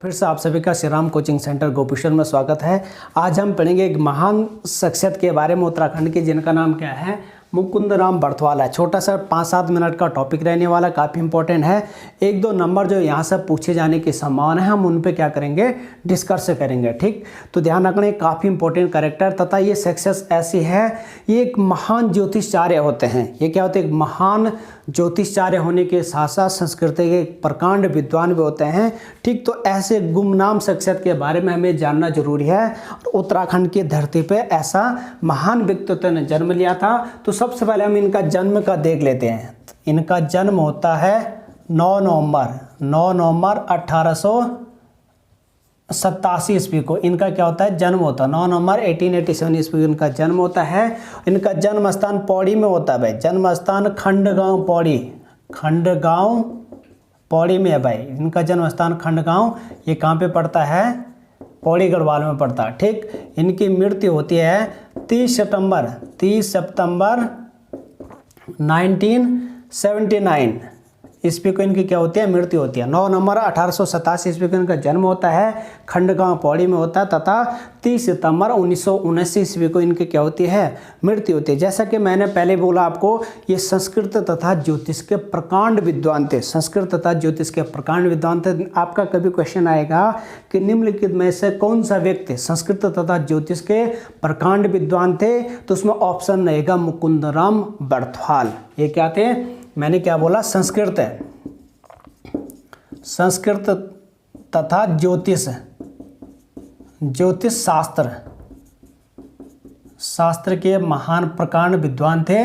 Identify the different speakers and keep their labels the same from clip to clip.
Speaker 1: फिर से आप सभी का श्री राम कोचिंग सेंटर गोपेश्वर में स्वागत है। आज हम पढ़ेंगे एक महान शख्सियत के बारे में उत्तराखंड के, जिनका नाम क्या है, मुकुंद राम बड़थवाल। छोटा सा 5-7 मिनट का टॉपिक रहने वाला, काफ़ी इंपॉर्टेंट है। 1-2 नंबर जो यहाँ से पूछे जाने की संभावना है, हम उन पे क्या करेंगे, डिस्कस करेंगे। ठीक, तो ध्यान रखना, काफ़ी इंपॉर्टेंट कैरेक्टर तथा ये सक्सेस ऐसी है, ये एक महान ज्योतिषाचार्य होते हैं। ये क्या होते हैं, एक महान ज्योतिषाचार्य होने के साथ साथ संस्कृत के एक प्रकांड विद्वान भी होते हैं। ठीक, तो ऐसे गुमनाम शख्सियत के बारे में हमें जानना जरूरी है। उत्तराखंड की धरती पे ऐसा महान व्यक्तित्व ने जन्म लिया था। तो सबसे पहले हम इनका जन्म का देख लेते हैं। इनका जन्म होता है 9 नवंबर 1887 ईस्वी को। इनका क्या होता है, जन्म होता है 9 नवंबर 1887 ईस्वी को इनका जन्म होता है। इनका जन्म स्थान पौड़ी में होता है भाई। जन्म स्थान खंडगांव पौड़ी में है भाई। इनका जन्म स्थान खंडगांव, ये कहाँ पे पड़ता है, पौड़ी गढ़वाल में पड़ता है। ठीक, इनकी मृत्यु होती है 30 सितंबर 1979 ईस्वी को इनकी क्या होती है, मृत्यु होती है। 9 नवंबर 1887 ईस्वी को इनका जन्म होता है, खंडगांव पौड़ी में होता है, तथा 30 सितंबर 1979 ईस्वी को इनकी क्या होती है, मृत्यु होती है। जैसा कि मैंने पहले बोला आपको, ये संस्कृत तथा ज्योतिष के प्रकांड विद्वान थे। संस्कृत तथा ज्योतिष के प्रकांड विद्वान थे। आपका कभी क्वेश्चन आएगा कि निम्नलिखित में से कौन सा व्यक्ति संस्कृत तथा ज्योतिष के प्रकांड विद्वान थे, तो उसमें ऑप्शन रहेगा मुकुंद राम बड़थवाल। ये क्या थे, मैंने क्या बोला, संस्कृत तथा ज्योतिष शास्त्र के महान प्रकांड विद्वान थे।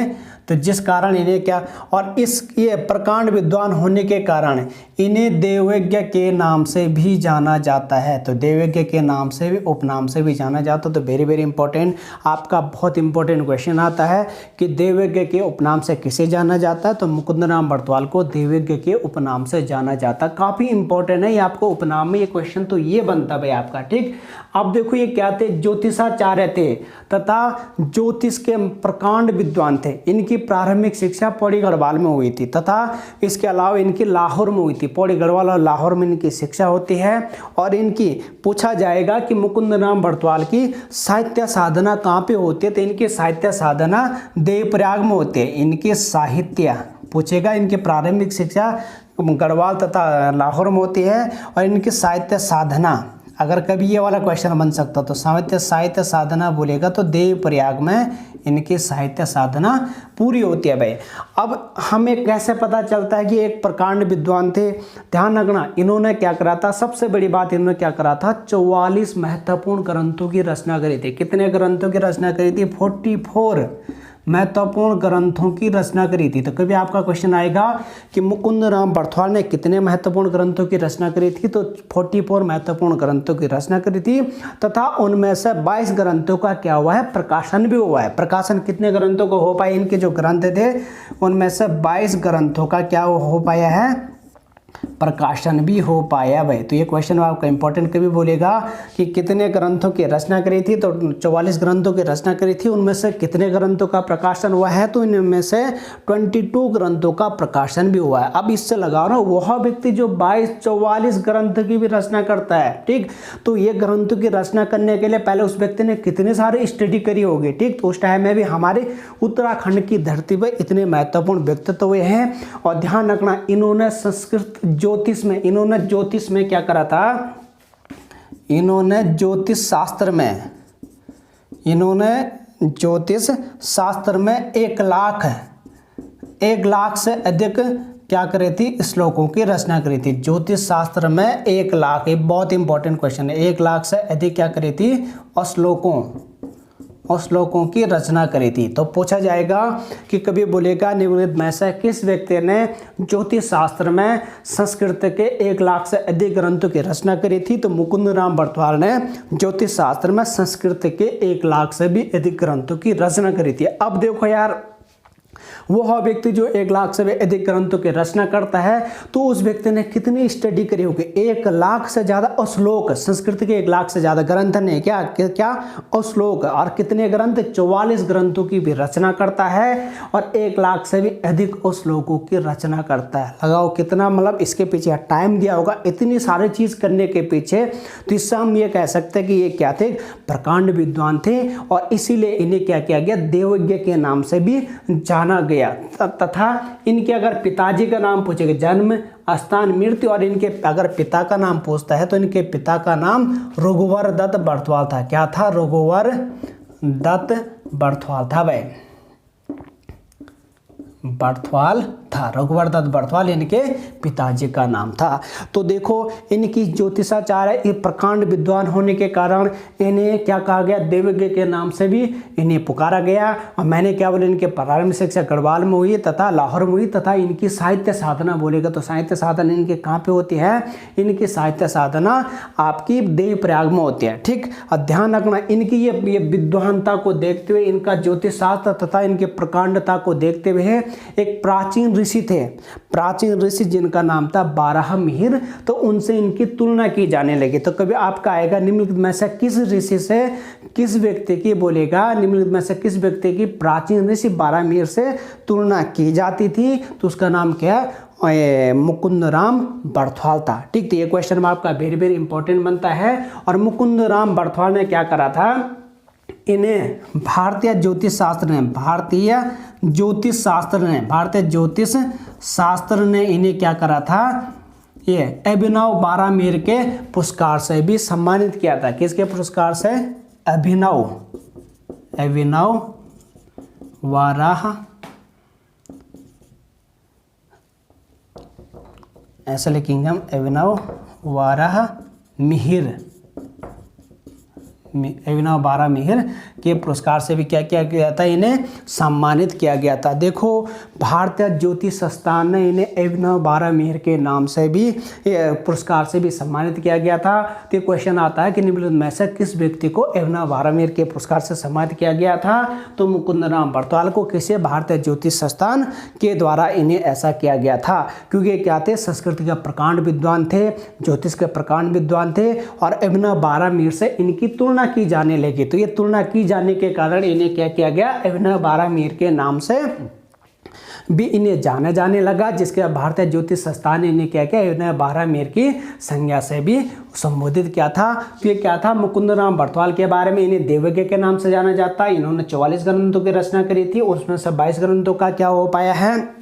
Speaker 1: तो जिस कारण इन्हें क्या, और ये प्रकांड विद्वान होने के कारण इन्हें देवज्ञ के नाम से भी जाना जाता है। तो देवज्ञ के नाम से भी, उपनाम से भी जाना जाता है। तो वेरी वेरी इंपॉर्टेंट, आपका बहुत इंपॉर्टेंट क्वेश्चन आता है कि देवज्ञ के उपनाम से किसे जाना जाता है, तो मुकुंद राम बड़थवाल को देवज्ञ के उपनाम से जाना जाता है। काफ़ी इंपॉर्टेंट है ये, आपको उपनाम में ये क्वेश्चन तो ये बनता है भाई आपका। ठीक, अब देखो ये क्या थे, ज्योतिषाचार्य थे तथा ज्योतिष के प्रकांड विद्वान थे। इनकी प्रारंभिक शिक्षा पौड़ी गढ़वाल में हुई थी तथा इसके अलावा इनकी लाहौर में हुई थी। पौड़ी गढ़वाल और लाहौर में इनकी शिक्षा होती है। और इनकी पूछा जाएगा कि मुकुंद राम बड़थवाल की साहित्य साधना कहाँ पे होती है, तो इनकी साहित्य साधना देवप्रयाग में होती है। इनकी साहित्य पूछेगा, इनकी प्रारंभिक शिक्षा गढ़वाल तथा लाहौर में होती है। और इनकी साहित्य साधना, अगर कभी ये वाला क्वेश्चन बन सकता तो साहित्य साधना बोलेगा तो देवप्रयाग में इनकी साहित्य साधना पूरी होती है भाई। अब हमें कैसे पता चलता है कि एक प्रकांड विद्वान थे, ध्यान रखना, इन्होंने क्या करा था, सबसे बड़ी बात इन्होंने क्या करा था, 44 महत्वपूर्ण ग्रंथों की रचना करी थी। कितने ग्रंथों की रचना करी थी, 44 महत्वपूर्ण ग्रंथों की रचना करी थी। तो कभी आपका क्वेश्चन आएगा कि मुकुंद राम बड़थवाल ने कितने महत्वपूर्ण ग्रंथों की रचना करी थी, तो 44 महत्वपूर्ण ग्रंथों की रचना करी थी तथा उनमें से 22 ग्रंथों का क्या हुआ है, प्रकाशन भी हुआ है। प्रकाशन कितने ग्रंथों को हो पाए, इनके जो ग्रंथ थे उनमें से 22 ग्रंथों का क्या हो पाया है, प्रकाशन भी हो पाया भाई। तो ये क्वेश्चन आपका इंपॉर्टेंट कभी बोलेगा कि कितने ग्रंथों की रचना करी थी, तो 44 ग्रंथों की रचना करी थी, उनमें से कितने ग्रंथों का प्रकाशन हुआ है, तो इनमें से 22 ग्रंथों का प्रकाशन भी हुआ है। अब इससे लगा रहा हूँ, वह व्यक्ति जो 44 ग्रंथ की भी रचना करता है, ठीक, तो ये ग्रंथों की रचना करने के लिए पहले उस व्यक्ति ने कितने सारे स्टडी करी होगी। ठीक, तो उस टाइम में भी हमारे उत्तराखंड की धरती पर इतने महत्वपूर्ण व्यक्तित्व हुए हैं। और ध्यान रखना, इन्होंने संस्कृत ज्योतिष में क्या करा था, इन्होंने ज्योतिष शास्त्र में 1 लाख से अधिक क्या करी थी, श्लोकों की रचना करी थी। ज्योतिष शास्त्र में 1 लाख, ये बहुत इंपॉर्टेंट क्वेश्चन है, 1 लाख से अधिक क्या करी थी, और श्लोकों की रचना करी थी। तो पूछा जाएगा कि कभी बोलेगा निम्नलिखित में से किस व्यक्ति ने ज्योतिष शास्त्र में संस्कृत के 1 लाख से अधिक ग्रंथों की रचना करी थी, तो मुकुंद राम बड़थवाल ने ज्योतिष शास्त्र में संस्कृत के 1 लाख से भी अधिक ग्रंथों की रचना करी थी। अब देखो यार, वह व्यक्ति जो 1 लाख से भी अधिक ग्रंथों की रचना करता है, तो उस व्यक्ति ने कितनी स्टडी करी होगी? 1 लाख से ज़्यादा श्लोक, संस्कृत के 1 लाख से ज़्यादा ग्रंथ ने क्या श्लोक, और कितने ग्रंथ? 44 ग्रंथों की भी रचना करता है और 1 लाख से भी अधिक श्लोकों की रचना करता है। लगाओ कितना, मतलब इसके पीछे टाइम दिया होगा इतनी सारी चीज़ करने के पीछे। तो इससे हम ये कह सकते हैं कि ये क्या थे? प्रकांड विद्वान थे, और इसीलिए इन्हें क्या किया गया? देवज्ञ के नाम से भी जाना गया। तथा इनके अगर पिताजी का नाम पूछेगा, जन्म, स्थान, मृत्यु, और इनके अगर पिता का नाम पूछता है तो इनके पिता का नाम रघुवर दत्त बर्थवाल था। क्या था? रघुवर दत्त बर्थवाल था भाई, बर्थवाल था। रघुवर दत्त बर्थवाल इनके पिताजी का नाम था। तो देखो इनकी ज्योतिषाचार्य, ये प्रकांड विद्वान होने के कारण इन्हें क्या कहा गया? देवज्ञ के नाम से भी इन्हें पुकारा गया। और मैंने क्या बोला, इनके प्रारंभिक शिक्षा गढ़वाल में हुई तथा लाहौर में हुई, तथा इनकी साहित्य साधना बोलेगा तो साहित्य साधना इनके कहाँ पे होती है? इनकी साहित्य साधना आपकी देवप्रयाग में होती है। ठीक, और ध्यान रखना, इनकी ये विद्वानता को देखते हुए, इनका ज्योतिष शास्त्र तथा इनके प्रकांडता को देखते हुए एक प्राचीन ऋषि थे, प्राचीन ऋषि जिनका नाम था बारहमिहिर, तो उनसे इनकी तुलना की जाने लगी। तो कभी आपका आएगा निम्नलिखित में से किस ऋषि से किस व्यक्ति की बोलेगा? निम्नलिखित में से किस व्यक्ति की प्राचीन ऋषि बारहमिहिर से तुलना की जाती थी? तो उसका नाम क्या है? मुकुंद राम बर्थवाल था। ठीक, तो ये क्वेश्चन में आपका वेरी वेरी इंपॉर्टेंट बनता है। और मुकुंद राम बर्थवाल ने क्या करा था? इन्हें भारतीय ज्योतिष शास्त्र ने इन्हें क्या करा था? ये अभिनव बारहमिहिर के पुरस्कार से भी सम्मानित किया था। किसके पुरस्कार से? अभिनव वाराह, ऐसा लिखेंगे हम, अभिनव बारहमिहिर के पुरस्कार से भी क्या किया गया था? इन्हें सम्मानित किया गया था। देखो भारतीय ज्योतिष संस्थान ने इन्हें अभिनव बारहमिहिर के नाम से भी पुरस्कार से भी सम्मानित किया गया था। तो क्वेश्चन आता है कि निम्नलिखित में से किस व्यक्ति को अभिनव बारहमिहिर के पुरस्कार से सम्मानित किया गया था? तो मुकुंद राम बर्थवाल को किसे? भारतीय ज्योतिष संस्थान के द्वारा इन्हें ऐसा किया गया था, क्योंकि क्या थे? संस्कृत के प्रकांड विद्वान थे, ज्योतिष के प्रकांड विद्वान थे, और अभिनव बारहमिहिर से इनकी तुलना की जाने लगी। तो ये तुलना की जाने के कारण इन्हें क्या किया गया? अभिनव बारहमिहिर के नाम से भी इन्हें जाना जाने लगा, जिसके भारतीय ज्योतिष संस्थान ने इन्हें क्या किया? अभिनव बारहमिहिर की संज्ञा से भी संबोधित किया था। तो ये क्या था? मुकुंद राम बर्थवाल के बारे में इन्हें देवज्ञ के नाम से जाना जाता है। इन्होंने 44 ग्रंथों की रचना करी थी, और उसमें से 22 ग्रंथों का क्या हो पाया है?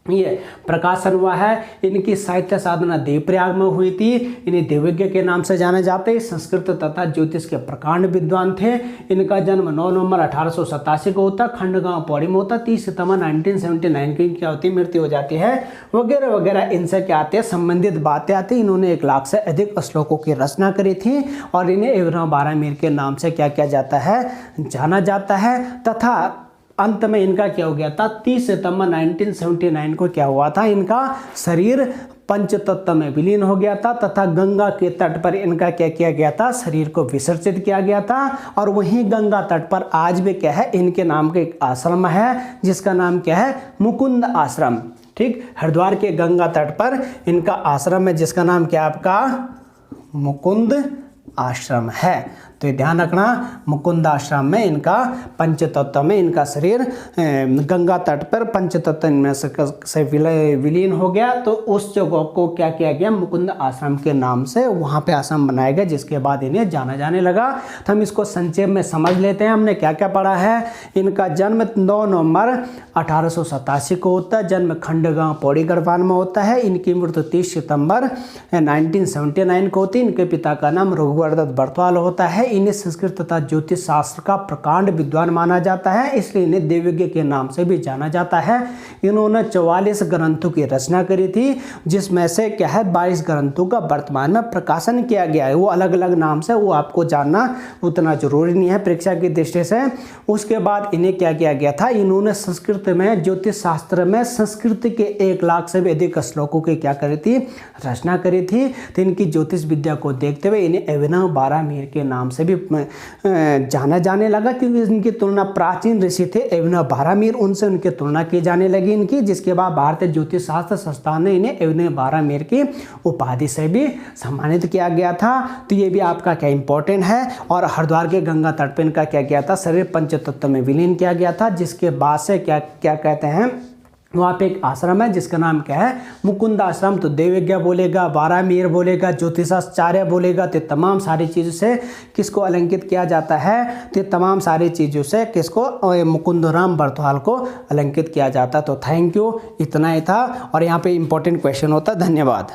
Speaker 1: ये प्रकाशन हुआ है। इनकी साहित्य साधना देवप्रयाग में हुई थी। इन्हें देवज्ञ के नाम से जाना जाते हैं। संस्कृत तथा ज्योतिष के प्रकांड विद्वान थे। इनका जन्म 9 नवंबर 1887 को होता, खंडगांव पौड़ी में होता। 30 सितंबर 1979 की क्या होती? मृत्यु हो जाती है, वगैरह वगैरह। इनसे क्या आते हैं? संबंधित बातें आती। इन्होंने 1 लाख से अधिक श्लोकों की रचना करी थी, और इन्हें अभिनव बारहमिहिर के नाम से क्या किया जाता है? जाना जाता है। तथा अंत में इनका क्या हो गया था? 30 सितंबर 1979 को क्या हुआ था? इनका शरीर पंचतत्व में विलीन हो गया था, तथा गंगा के तट पर इनका क्या किया गया था? शरीर को विसर्जित किया गया था। और वहीं गंगा तट पर आज भी क्या है? इनके नाम का एक आश्रम है, जिसका नाम क्या है? मुकुंद आश्रम। ठीक, हरिद्वार के गंगा तट पर इनका आश्रम है, जिसका नाम क्या आपका? मुकुंद आश्रम है। तो ये ध्यान रखना, मुकुंद आश्रम में इनका पंचतत्व में इनका शरीर गंगा तट पर पंचतत्व में से विलीन हो गया। तो उस जगह को क्या किया गया? मुकुंद आश्रम के नाम से वहाँ पे आश्रम बनाया गया, जिसके बाद इन्हें जाना जाने लगा। तो हम इसको संक्षेप में समझ लेते हैं। हमने क्या क्या पढ़ा है? इनका जन्म 9 नवंबर 1887 को होता है। जन्म खंडगांव पौड़ी गढ़वाल में होता है। इनकी मृत्यु 30 सितंबर 1979 को होती है। इनके पिता का नाम रघुवर दत्त बर्थवाल होता है। इन्हें संस्कृत तथा ज्योतिष शास्त्र का प्रकांड विद्वान माना जाता है, इसलिए इन्हें देवज्ञ के नाम से भी जाना जाता है। इन्होंने 44 ग्रंथों की रचना करी थी, जिसमें से क्या है 22 ग्रंथों का वर्तमान में प्रकाशन किया गया है। वो अलग अलग नाम से, वो आपको जानना उतना जरूरी नहीं है परीक्षा की दृष्टि से। उसके बाद इन्हें क्या किया गया था? इन्होंने संस्कृत में ज्योतिष शास्त्र में संस्कृत के 1 लाख से भी अधिक श्लोकों की क्या करी थी? रचना करी थी। तो इनकी ज्योतिष विद्या को देखते हुए इन्हें अभिनव बारहमिहिर के नाम से से भी जाना जाने लगा, क्योंकि इनकी तुलना प्राचीन ऋषि थे अभिनव बारामीर, उनसे उनकी तुलना की जाने लगी इनकी, जिसके बाद भारतीय ज्योतिष शास्त्र संस्थान ने इन्हें अभिनव बारामीर की उपाधि से भी सम्मानित किया गया था। तो ये भी आपका क्या इंपॉर्टेंट है। और हरिद्वार के गंगा तट पर इनका क्या किया था, शरीर पंचतत्व में विलीन किया गया था, जिसके बाद से क्या क्या कहते हैं, वहाँ पे एक आश्रम है जिसका नाम क्या है, मुकुंद आश्रम। तो देवज्ञ बोलेगा, बारामीर बोलेगा, ज्योतिषाचार्य बोलेगा, तो तमाम सारी चीज़ों से किसको अलंकित किया जाता है, तो तमाम सारी चीज़ों से किसको, मुकुंदराम बरथवाल को अलंकित किया जाता। तो थैंक यू, इतना ही था। और यहाँ पे इंपॉर्टेंट क्वेश्चन होता। धन्यवाद।